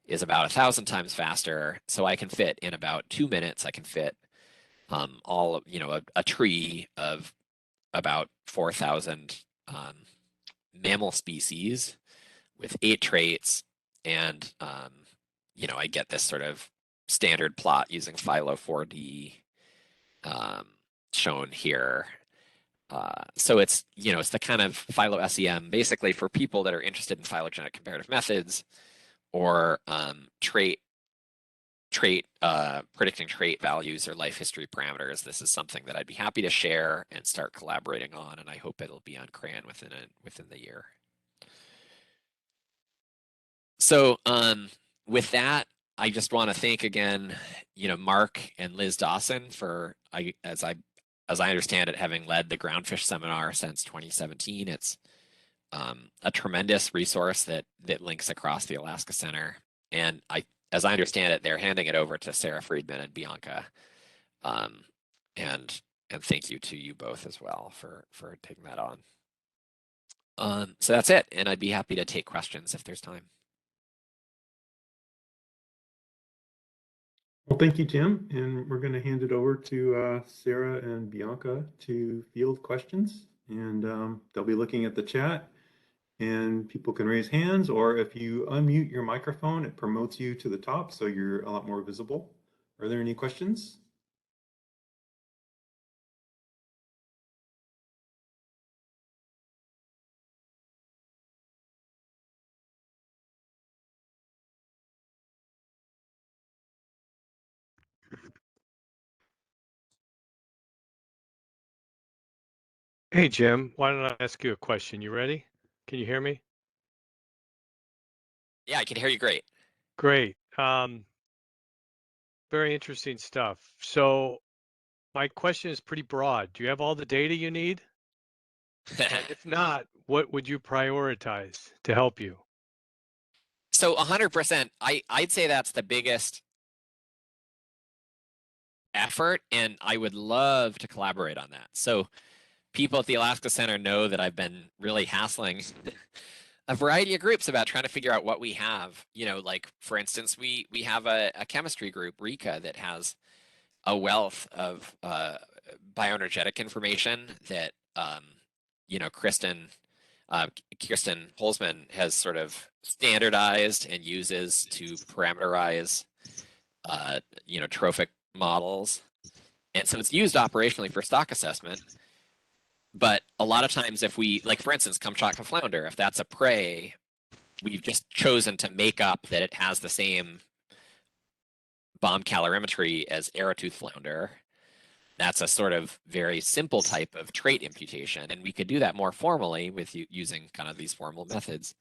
is about 1,000 times faster. So I can fit in about 2 minutes, I can fit all of, a tree of about 4,000 mammal species with 8 traits. And, I get this sort of standard plot using Phylo 4D shown here. So it's, it's the kind of Phylo-SEM basically for people that are interested in phylogenetic comparative methods or predicting trait values or life history parameters. This is something that I'd be happy to share and start collaborating on, and I hope it'll be on CRAN within the year. So with that, I just want to thank again, Mark and Liz Dawson for, as I as I understand it, having led the groundfish seminar since 2017, it's a tremendous resource that links across the Alaska Center. And as I understand it, they're handing it over to Sarah Friedman and Bianca. Um, and thank you to you both as well for taking that on. So that's it, and I'd be happy to take questions if there's time. Well, thank you, Tim. And we're going to hand it over to Sarah and Bianca to field questions. And they'll be looking at the chat, and people can raise hands, or if you unmute your microphone, it promotes you to the top, so you're a lot more visible. Are there any questions? Hey, Jim, why don't I ask you a question? You ready? Can you hear me? Yeah, I can hear you great. Great. Very interesting stuff. So my question is pretty broad. Do you have all the data you need? And if not, what would you prioritize to help you? So 100%, I'd say that's the biggest effort, and I would love to collaborate on that. So people at the Alaska Center know that I've been really hassling a variety of groups about trying to figure out what we have. Like for instance, we have a chemistry group, Rika, that has a wealth of bioenergetic information that Kirsten Holzman has sort of standardized and uses to parameterize trophic models. And so it's used operationally for stock assessment. But a lot of times if we, like for instance, Kamchatka flounder, if that's a prey, we've just chosen to make up that it has the same bomb calorimetry as arrowtooth flounder. That's a sort of very simple type of trait imputation, and we could do that more formally with using kind of these formal methods.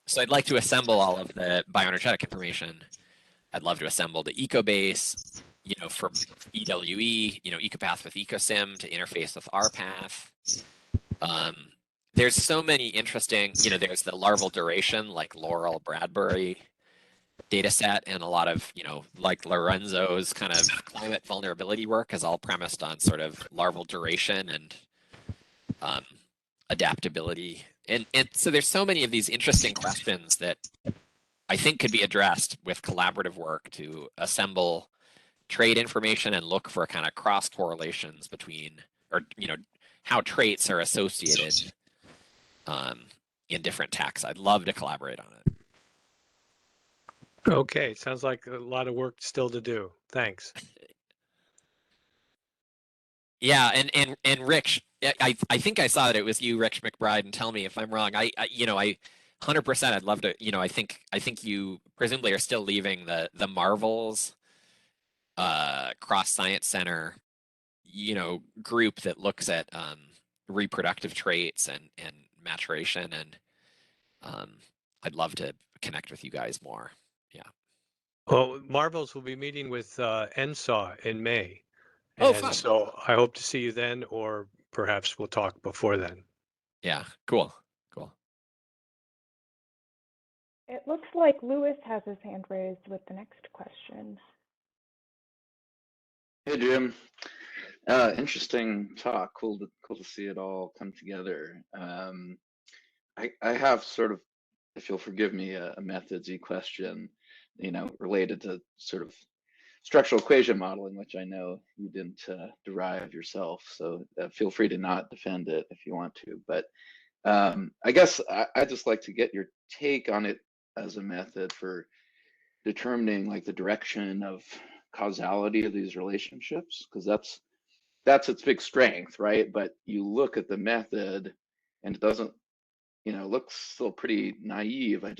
So I'd like to assemble all of the bioenergetic information. I'd love to assemble the ecobase, for EWE, ecopath with ecosim to interface with RPath. There's so many interesting, there's the larval duration, like Laurel Bradbury data set, and a lot of, like Lorenzo's kind of climate vulnerability work is all premised on sort of larval duration and adaptability. And so there's so many of these interesting questions that I think could be addressed with collaborative work to assemble trait information and look for kind of cross correlations between, or, how traits are associated in different taxa. I'd love to collaborate on it. Okay, sounds like a lot of work still to do. Thanks. Yeah, and Rich, I think I saw that it was you, Rich McBride, and tell me if I'm wrong. I 100%. I'd love to. I think you presumably are still leaving the Marvels Cross Science Center, group that looks at reproductive traits and maturation, and I'd love to connect with you guys more. Yeah. Well, Marvels will be meeting with NSAW in May. Oh, And fun. so I hope to see you then, or perhaps we'll talk before then. Yeah, cool. It looks like Louis has his hand raised with the next question. Hey, Jim. Interesting talk. Cool to see it all come together. I have sort of, if you'll forgive me, a methods-y question, related to sort of structural equation modeling, which I know you didn't derive yourself. So feel free to not defend it if you want to. But I guess I'd just like to get your take on it as a method for determining like the direction of causality of these relationships, because that's its big strength, right? But you look at the method and it doesn't, looks still pretty naive. I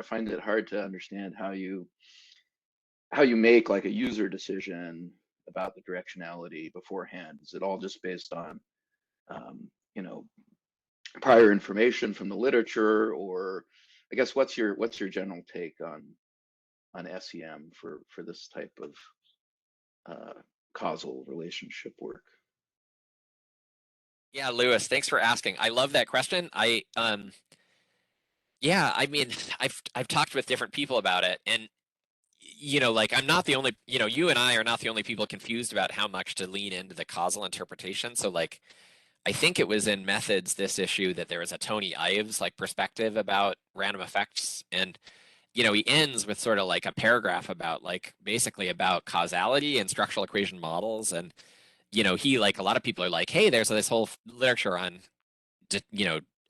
find it hard to understand how you make like a user decision about the directionality beforehand. Is it all just based on you know prior information from the literature, or I guess what's your general take on SEM for this type of causal relationship work? Yeah, Lewis, thanks for asking. I love that question. Yeah, I mean, I've talked with different people about it, and like I'm not the only, you and I are not the only people confused about how much to lean into the causal interpretation. So like, I think it was in methods this issue that there was a Tony Ives like perspective about random effects, and he ends with sort of like a paragraph about like basically about causality and structural equation models, and he, like a lot of people are like, hey, there's this whole literature on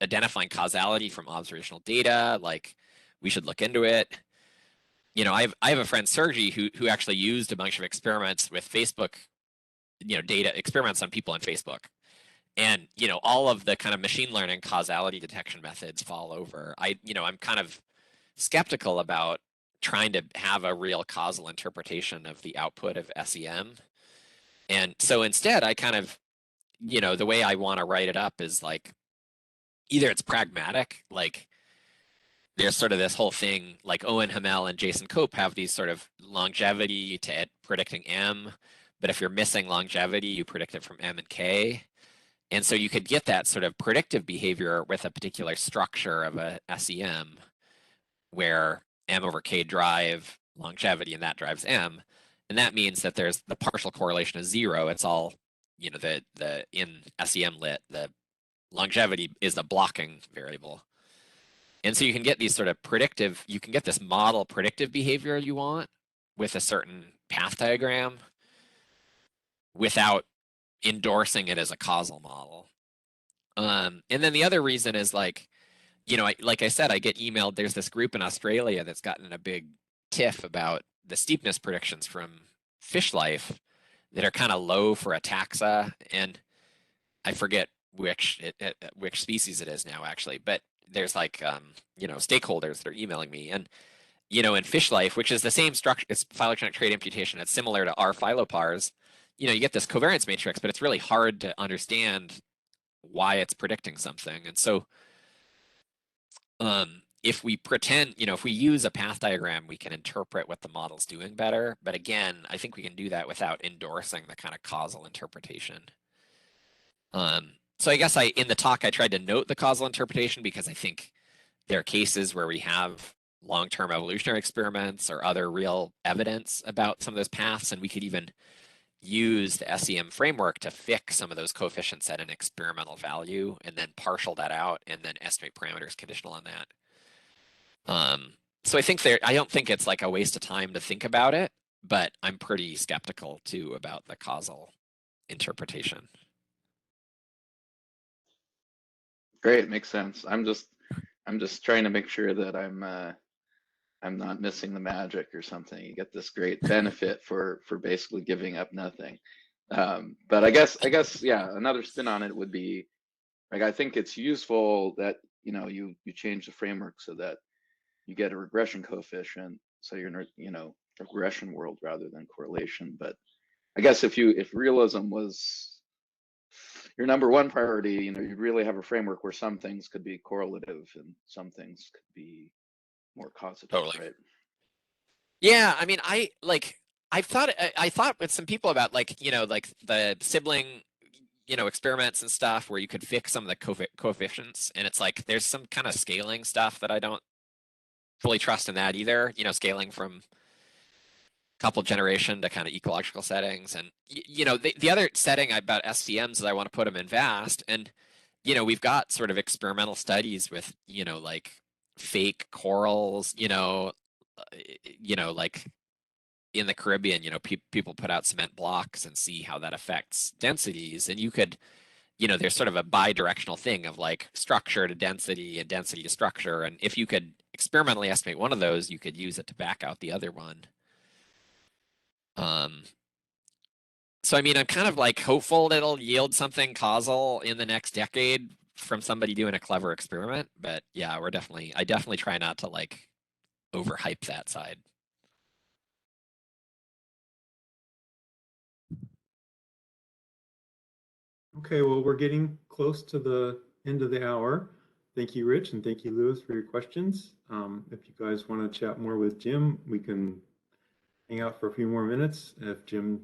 identifying causality from observational data, like we should look into it. I have a friend Sergi who actually used a bunch of experiments with Facebook, data experiments on people on Facebook, and all of the kind of machine learning causality detection methods fall over. I'm kind of skeptical about trying to have a real causal interpretation of the output of SEM. And so instead, I kind of, the way I want to write it up is like, either it's pragmatic, like there's sort of this whole thing, like Owen Hamel and Jason Cope have these sort of longevity to predicting M, but if you're missing longevity, you predict it from M and K. And so you could get that sort of predictive behavior with a particular structure of a SEM, where M over K drive longevity and that drives M. And that means that there's the partial correlation is zero. It's all, the in SEM lit, the longevity is the blocking variable. And so you can get these sort of predictive, you can get this model predictive behavior you want with a certain path diagram without endorsing it as a causal model. And then the other reason is like, like I said, I get emailed, there's this group in Australia that's gotten in a big tiff about the steepness predictions from fish life that are kind of low for a taxa. And I forget which species it is now, actually, but there's like, stakeholders that are emailing me. And, in fish life, which is the same structure, it's phylogenetic trait imputation, it's similar to our phylopars, you get this covariance matrix, but it's really hard to understand why it's predicting something. And so if we pretend, if we use a path diagram, we can interpret what the model's doing better. But again, I think we can do that without endorsing the kind of causal interpretation. So I guess in the talk, I tried to note the causal interpretation because I think there are cases where we have long-term evolutionary experiments or other real evidence about some of those paths, and we could even use the SEM framework to fix some of those coefficients at an experimental value and then partial that out and then estimate parameters conditional on that. So I think I don't think it's like a waste of time to think about it, but I'm pretty skeptical too about the causal interpretation. Great, makes sense. I'm just trying to make sure that I'm not missing the magic or something. You get this great benefit for basically giving up nothing. But I guess yeah, another spin on it would be like, I think it's useful that you change the framework so that you get a regression coefficient, so you're in a regression world rather than correlation. But I guess if realism was your number one priority, you'd really have a framework where some things could be correlative and some things could be more causative, Totally. right? Yeah, I mean, I thought with some people about like the sibling experiments and stuff where you could fix some of the coefficients, and it's like there's some kind of scaling stuff that I don't fully trust in that either. Scaling from couple generation to kind of ecological settings, and the other setting about SCMs is I want to put them in VAST, and we've got sort of experimental studies with like fake corals, like in the Caribbean, people put out cement blocks and see how that affects densities, and you could, there's sort of a bi-directional thing of like structure to density and density to structure, and if you could experimentally estimate one of those, you could use it to back out the other one. So I mean, I'm kind of like hopeful that it'll yield something causal in the next decade from somebody doing a clever experiment. But yeah, I definitely try not to like overhype that side. Okay, well, we're getting close to the end of the hour. Thank you, Rich, and thank you, Lewis, for your questions. If you guys want to chat more with Jim, we can hang out for a few more minutes if Jim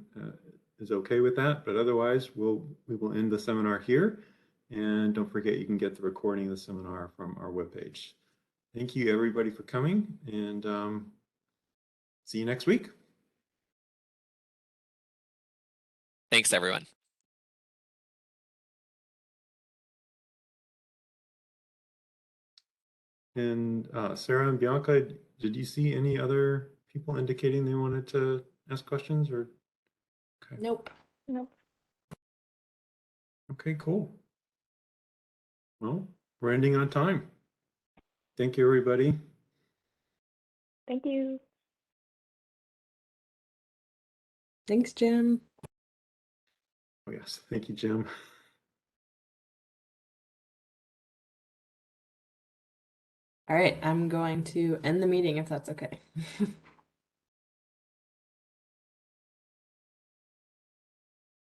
is okay with that. But otherwise, we will end the seminar here. And don't forget, you can get the recording of the seminar from our webpage. Thank you, everybody, for coming, and see you next week. Thanks, everyone. And Sarah and Bianca, did you see any other people indicating they wanted to ask questions? Or okay. Nope. Nope. Okay, cool. Well, we're ending on time. Thank you, everybody. Thank you. Thanks, Jim. Oh yes, thank you, Jim. All right, I'm going to end the meeting if that's okay.